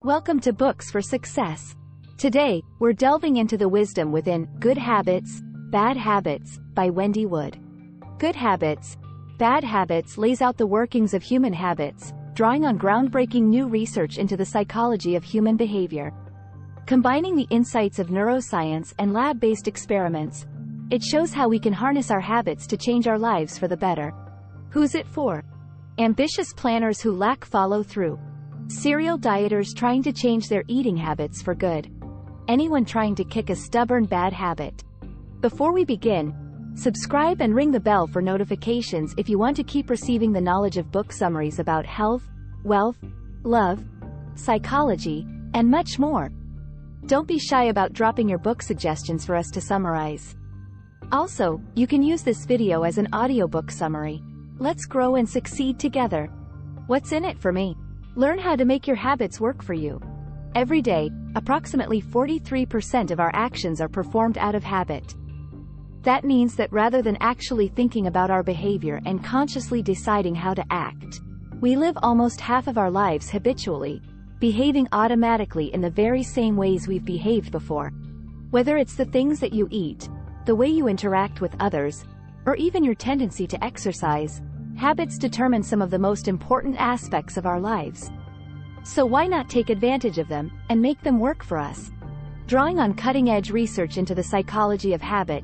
Welcome to Books for Success. Today, we're delving into the wisdom within Good Habits, Bad Habits by Wendy Wood. Good Habits, Bad Habits lays out the workings of human habits, drawing on groundbreaking new research into the psychology of human behavior. Combining the insights of neuroscience and lab-based experiments, it shows how we can harness our habits to change our lives for the better. Who's it for? Ambitious planners who lack follow-through. Serial dieters trying to change their eating habits for good. Anyone trying to kick a stubborn bad habit. Before we begin, subscribe and ring the bell for notifications if you want to keep receiving the knowledge of book summaries about health, wealth, love, psychology, and much more. Don't be shy about dropping your book suggestions for us to summarize. Also, you can use this video as an audiobook summary. Let's grow and succeed together. What's in it for me? Learn how to make your habits work for you. Every day, approximately 43% of our actions are performed out of habit. That means that rather than actually thinking about our behavior and consciously deciding how to act, we live almost half of our lives habitually, behaving automatically in the very same ways we've behaved before. Whether it's the things that you eat, the way you interact with others, or even your tendency to exercise, habits determine some of the most important aspects of our lives. So why not take advantage of them and make them work for us? Drawing on cutting-edge research into the psychology of habit,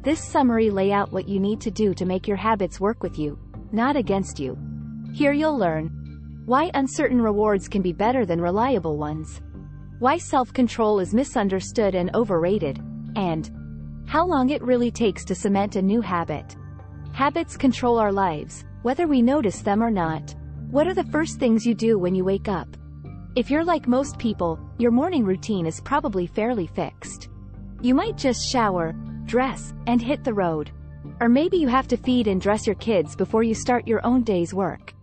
this summary lays out what you need to do to make your habits work with you, not against you. Here you'll learn why uncertain rewards can be better than reliable ones, why self-control is misunderstood and overrated, and how long it really takes to cement a new habit. Habits control our lives, whether we notice them or not. What are the first things you do when you wake up? If you're like most people, your morning routine is probably fairly fixed. You might just shower, dress, and hit the road. Or maybe you have to feed and dress your kids before you start your own day's work.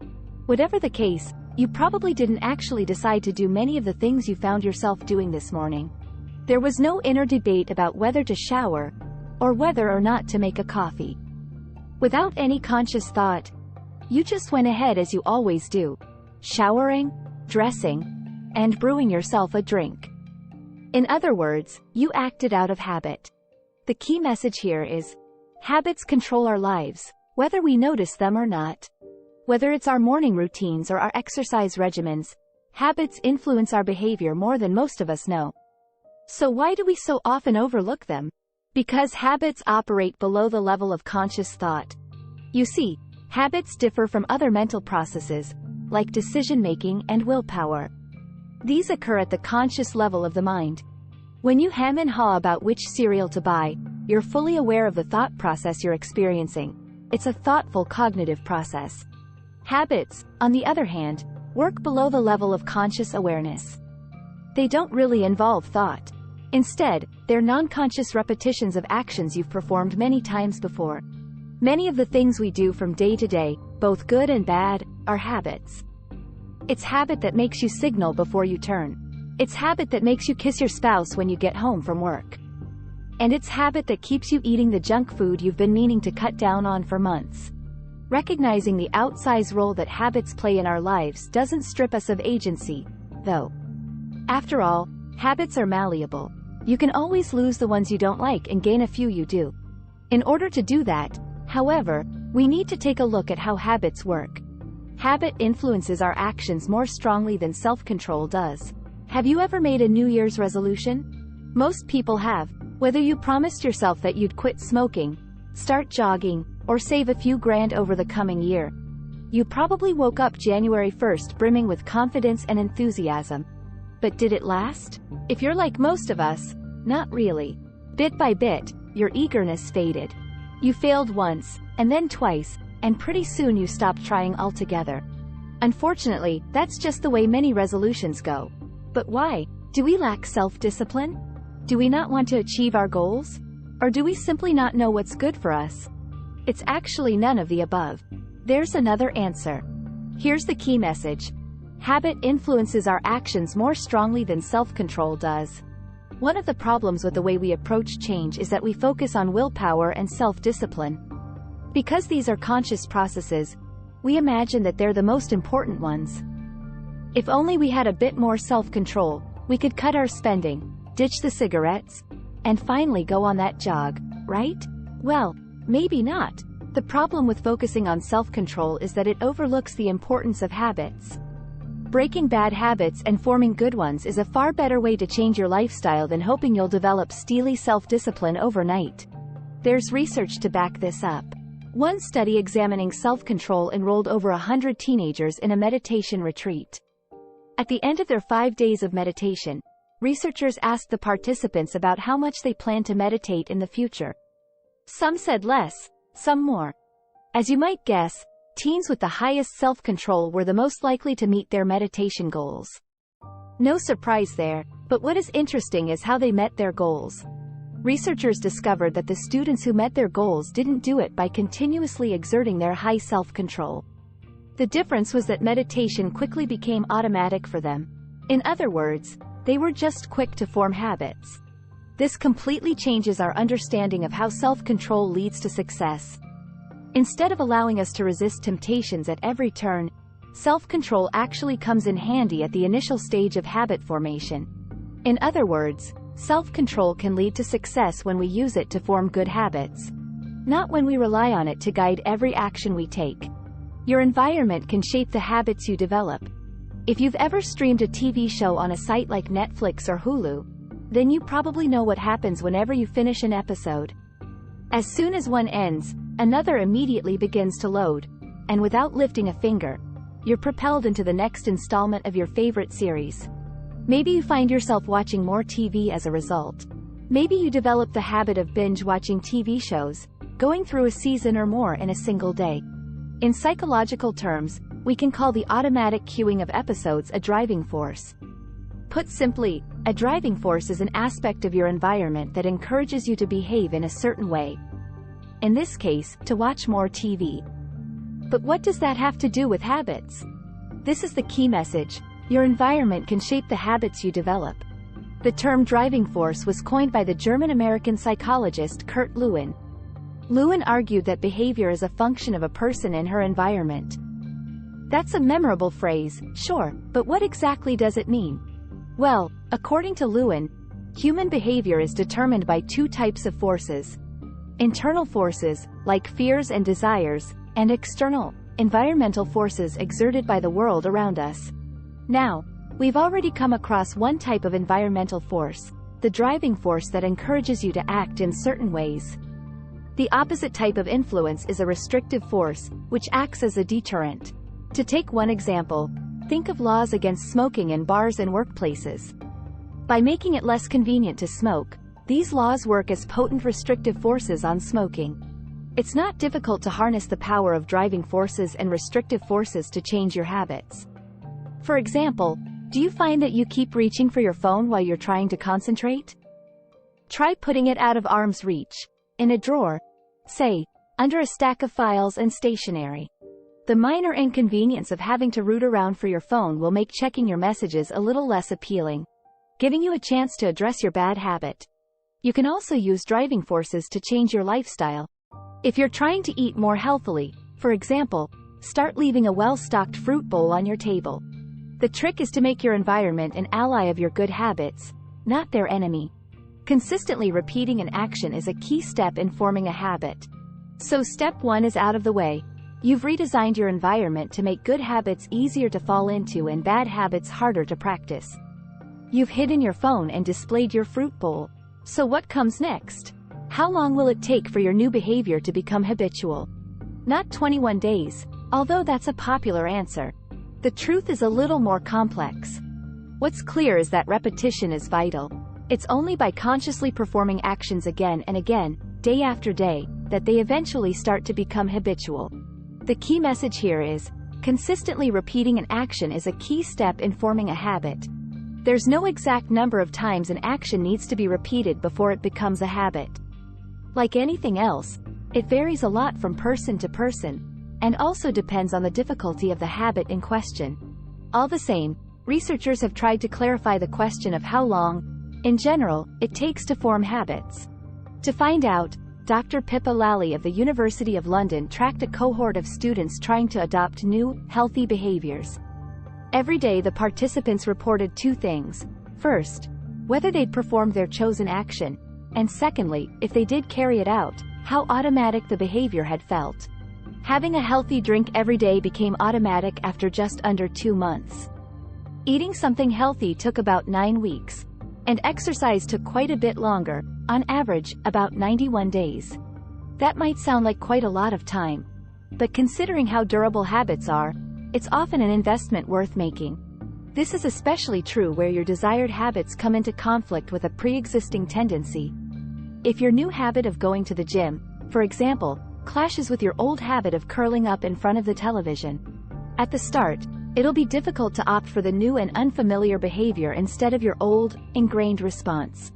Whatever the case, you probably didn't actually decide to do many of the things you found yourself doing this morning. There was no inner debate about whether to shower, or whether or not to make a coffee. Without any conscious thought, you just went ahead as you always do, showering, dressing, and brewing yourself a drink. In other words, you acted out of habit. The key message here is, habits control our lives, whether we notice them or not. Whether it's our morning routines or our exercise regimens, habits influence our behavior more than most of us know. So why do we so often overlook them? Because habits operate below the level of conscious thought. You see, habits differ from other mental processes, like decision-making and willpower. These occur at the conscious level of the mind. When you hem and haw about which cereal to buy, you're fully aware of the thought process you're experiencing. It's a thoughtful cognitive process. Habits, on the other hand, work below the level of conscious awareness. They don't really involve thought. Instead, they're non-conscious repetitions of actions you've performed many times before. Many of the things we do from day to day, both good and bad, are habits. It's habit that makes you signal before you turn. It's habit that makes you kiss your spouse when you get home from work. And it's habit that keeps you eating the junk food you've been meaning to cut down on for months. Recognizing the outsized role that habits play in our lives doesn't strip us of agency, though. After all, habits are malleable. You can always lose the ones you don't like and gain a few you do. In order to do that, however, we need to take a look at how habits work. Habit influences our actions more strongly than self-control does. Have you ever made a New Year's resolution? Most people have. Whether you promised yourself that you'd quit smoking, start jogging, or save a few grand over the coming year, you probably woke up January 1st brimming with confidence and enthusiasm. But did it last? If you're like most of us, not really. Bit by bit, your eagerness faded. You failed once, and then twice, and pretty soon you stopped trying altogether. Unfortunately, that's just the way many resolutions go. But why? Do we lack self-discipline? Do we not want to achieve our goals? Or do we simply not know what's good for us? It's actually none of the above. There's another answer. Here's the key message. Habit influences our actions more strongly than self-control does. One of the problems with the way we approach change is that we focus on willpower and self-discipline. Because these are conscious processes, we imagine that they're the most important ones. If only we had a bit more self-control, we could cut our spending, ditch the cigarettes, and finally go on that jog, right? Well, maybe not. The problem with focusing on self-control is that it overlooks the importance of habits. Breaking bad habits and forming good ones is a far better way to change your lifestyle than hoping you'll develop steely self-discipline overnight. There's research to back this up. One study examining self-control enrolled over 100 teenagers in a meditation retreat. At the end of their 5 days of meditation, researchers asked the participants about how much they plan to meditate in the future. Some said less, some more. As you might guess, teens with the highest self-control were the most likely to meet their meditation goals. No surprise there, but what is interesting is how they met their goals. Researchers discovered that the students who met their goals didn't do it by continuously exerting their high self-control. The difference was that meditation quickly became automatic for them. In other words, they were just quick to form habits. This completely changes our understanding of how self-control leads to success. Instead of allowing us to resist temptations at every turn, self-control actually comes in handy at the initial stage of habit formation. In other words, self-control can lead to success when we use it to form good habits, not when we rely on it to guide every action we take. Your environment can shape the habits you develop. If you've ever streamed a TV show on a site like Netflix or Hulu, then you probably know what happens whenever you finish an episode. As soon as one ends, another immediately begins to load, and without lifting a finger, you're propelled into the next installment of your favorite series. Maybe you find yourself watching more TV as a result. Maybe you develop the habit of binge-watching TV shows, going through a season or more in a single day. In psychological terms, we can call the automatic queuing of episodes a driving force. Put simply, a driving force is an aspect of your environment that encourages you to behave in a certain way. In this case, to watch more TV. But what does that have to do with habits? This is the key message. Your environment can shape the habits you develop. The term driving force was coined by the German-American psychologist Kurt Lewin. Lewin argued that behavior is a function of a person and her environment. That's a memorable phrase, sure, but what exactly does it mean? Well, according to Lewin, human behavior is determined by two types of forces. Internal forces, like fears and desires, and external, environmental forces exerted by the world around us. Now, we've already come across one type of environmental force, the driving force that encourages you to act in certain ways. The opposite type of influence is a restrictive force, which acts as a deterrent. To take one example, think of laws against smoking in bars and workplaces. By making it less convenient to smoke, these laws work as potent restrictive forces on smoking. It's not difficult to harness the power of driving forces and restrictive forces to change your habits. For example, do you find that you keep reaching for your phone while you're trying to concentrate? Try putting it out of arm's reach, in a drawer, say, under a stack of files and stationery. The minor inconvenience of having to root around for your phone will make checking your messages a little less appealing, giving you a chance to address your bad habit. You can also use driving forces to change your lifestyle. If you're trying to eat more healthily, for example, start leaving a well-stocked fruit bowl on your table. The trick is to make your environment an ally of your good habits, not their enemy. Consistently repeating an action is a key step in forming a habit. So step 1 is out of the way. You've redesigned your environment to make good habits easier to fall into and bad habits harder to practice. You've hidden your phone and displayed your fruit bowl. So what comes next? How long will it take for your new behavior to become habitual? Not 21 days, although that's a popular answer. The truth is a little more complex. What's clear is that repetition is vital. It's only by consciously performing actions again and again, day after day, that they eventually start to become habitual. The key message here is, consistently repeating an action is a key step in forming a habit. There's no exact number of times an action needs to be repeated before it becomes a habit. Like anything else, it varies a lot from person to person, and also depends on the difficulty of the habit in question. All the same, researchers have tried to clarify the question of how long, in general, it takes to form habits. To find out, Dr. Pippa Lally of the University of London tracked a cohort of students trying to adopt new, healthy behaviors. Every day the participants reported two things. First, whether they'd performed their chosen action, and secondly, if they did carry it out, how automatic the behavior had felt. Having a healthy drink every day became automatic after just under 2 months. Eating something healthy took about 9 weeks, and exercise took quite a bit longer, on average, about 91 days. That might sound like quite a lot of time, but considering how durable habits are, it's often an investment worth making. This is especially true where your desired habits come into conflict with a pre-existing tendency. If your new habit of going to the gym, for example, clashes with your old habit of curling up in front of the television. At the start, it'll be difficult to opt for the new and unfamiliar behavior instead of your old, ingrained response.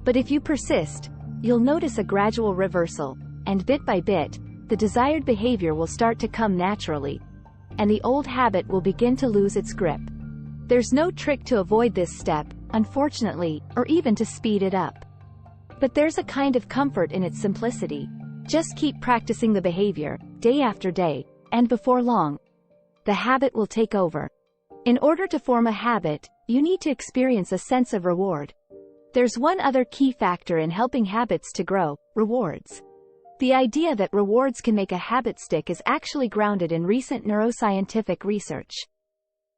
But if you persist, you'll notice a gradual reversal, and bit by bit, the desired behavior will start to come naturally, and the old habit will begin to lose its grip. There's no trick to avoid this step, unfortunately, or even to speed it up. But there's a kind of comfort in its simplicity. Just keep practicing the behavior, day after day, and before long, the habit will take over. In order to form a habit, you need to experience a sense of reward. There's one other key factor in helping habits to grow: rewards. The idea that rewards can make a habit stick is actually grounded in recent neuroscientific research.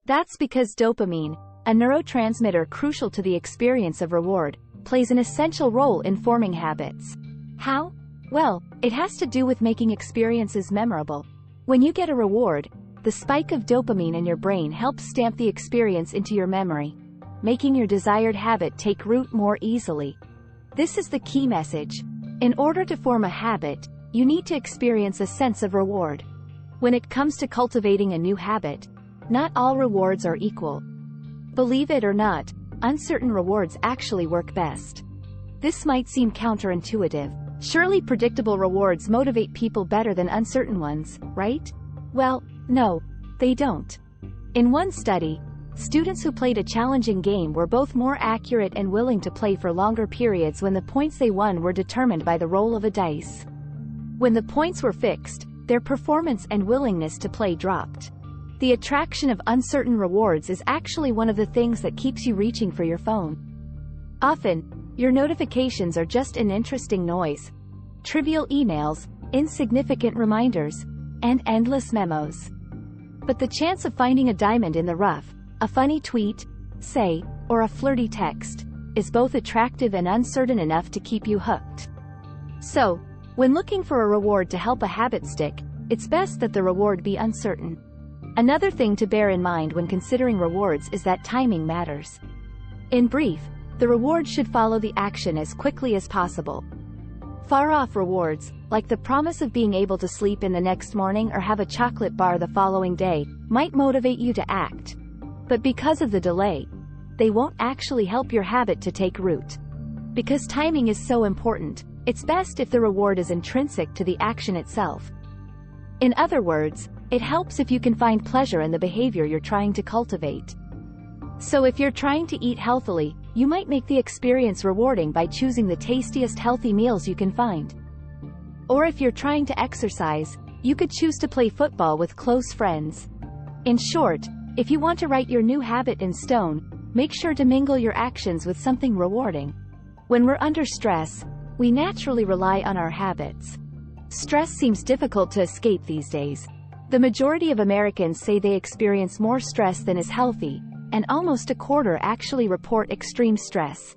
That's because dopamine, a neurotransmitter crucial to the experience of reward, plays an essential role in forming habits. How? Well, it has to do with making experiences memorable. When you get a reward, the spike of dopamine in your brain helps stamp the experience into your memory, making your desired habit take root more easily. This is the key message. In order to form a habit, you need to experience a sense of reward. When it comes to cultivating a new habit, not all rewards are equal. Believe it or not, uncertain rewards actually work best. This might seem counterintuitive. Surely predictable rewards motivate people better than uncertain ones, right? Well, no, they don't. In one study, students who played a challenging game were both more accurate and willing to play for longer periods when the points they won were determined by the roll of a dice. When the points were fixed, their performance and willingness to play dropped. The attraction of uncertain rewards is actually one of the things that keeps you reaching for your phone. Often, your notifications are just an interesting noise. Trivial emails, insignificant reminders, and endless memos. But the chance of finding a diamond in the rough, a funny tweet, say, or a flirty text, is both attractive and uncertain enough to keep you hooked. So, when looking for a reward to help a habit stick, it's best that the reward be uncertain. Another thing to bear in mind when considering rewards is that timing matters. In brief, the reward should follow the action as quickly as possible. Far-off rewards, like the promise of being able to sleep in the next morning or have a chocolate bar the following day, might motivate you to act. But because of the delay, they won't actually help your habit to take root. Because timing is so important, it's best if the reward is intrinsic to the action itself. In other words, it helps if you can find pleasure in the behavior you're trying to cultivate. So if you're trying to eat healthily, you might make the experience rewarding by choosing the tastiest healthy meals you can find. Or if you're trying to exercise, you could choose to play football with close friends. In short, if you want to write your new habit in stone, make sure to mingle your actions with something rewarding. When we're under stress, we naturally rely on our habits. Stress seems difficult to escape these days. The majority of Americans say they experience more stress than is healthy, and almost a quarter actually report extreme stress.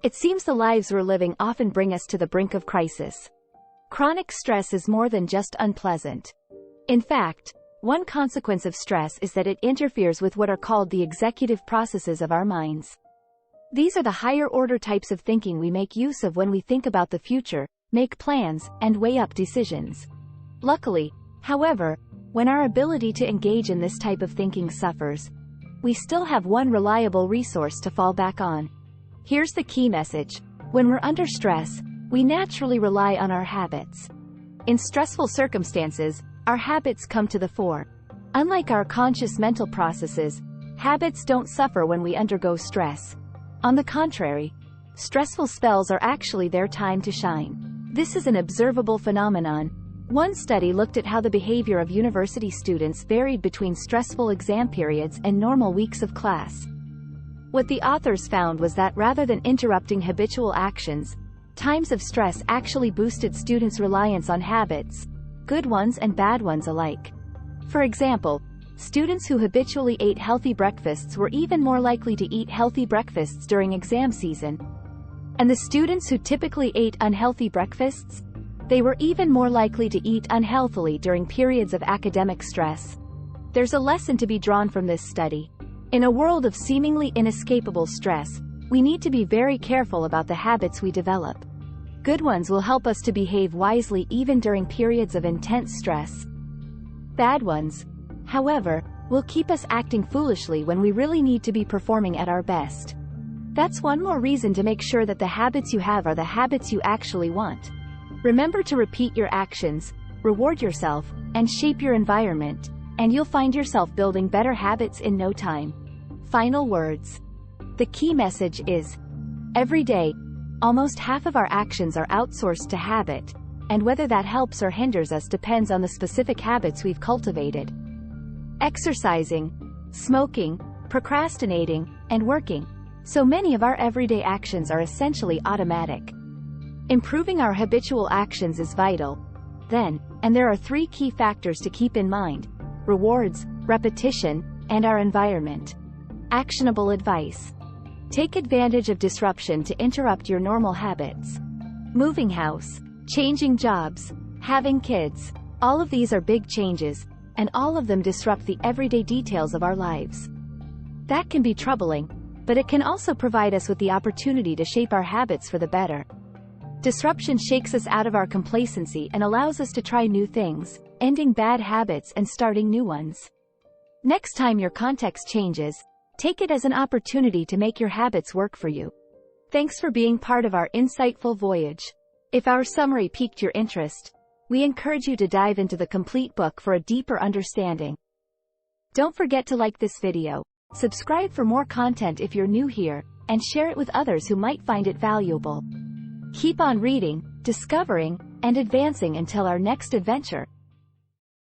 It seems the lives we're living often bring us to the brink of crisis. Chronic stress is more than just unpleasant. In fact, one consequence of stress is that it interferes with what are called the executive processes of our minds. These are the higher-order types of thinking we make use of when we think about the future, make plans, and weigh up decisions. Luckily, however, when our ability to engage in this type of thinking suffers, we still have one reliable resource to fall back on. Here's the key message. When we're under stress, we naturally rely on our habits. In stressful circumstances, our habits come to the fore. Unlike our conscious mental processes, habits don't suffer when we undergo stress. On the contrary, stressful spells are actually their time to shine. This is an observable phenomenon. One study looked at how the behavior of university students varied between stressful exam periods and normal weeks of class. What the authors found was that rather than interrupting habitual actions, times of stress actually boosted students' reliance on habits, good ones and bad ones alike. For example, students who habitually ate healthy breakfasts were even more likely to eat healthy breakfasts during exam season. And the students who typically ate unhealthy breakfasts, they were even more likely to eat unhealthily during periods of academic stress. There's a lesson to be drawn from this study. In a world of seemingly inescapable stress, we need to be very careful about the habits we develop. Good ones will help us to behave wisely even during periods of intense stress. Bad ones, however, will keep us acting foolishly when we really need to be performing at our best. That's one more reason to make sure that the habits you have are the habits you actually want. Remember to repeat your actions, reward yourself, and shape your environment, and you'll find yourself building better habits in no time. Final words. The key message is, every day, almost half of our actions are outsourced to habit, and whether that helps or hinders us depends on the specific habits we've cultivated. Exercising, smoking, procrastinating, and working. So many of our everyday actions are essentially automatic. Improving our habitual actions is vital, then, and there are 3 key factors to keep in mind: rewards, repetition, and our environment. Actionable advice. Take advantage of disruption to interrupt your normal habits. Moving house, changing jobs, having kids. All of these are big changes, and all of them disrupt the everyday details of our lives. That can be troubling, but it can also provide us with the opportunity to shape our habits for the better. Disruption shakes us out of our complacency and allows us to try new things, ending bad habits and starting new ones. Next time your context changes, take it as an opportunity to make your habits work for you. Thanks for being part of our insightful voyage. If our summary piqued your interest, we encourage you to dive into the complete book for a deeper understanding. Don't forget to like this video, subscribe for more content if you're new here, and share it with others who might find it valuable. Keep on reading, discovering, and advancing until our next adventure.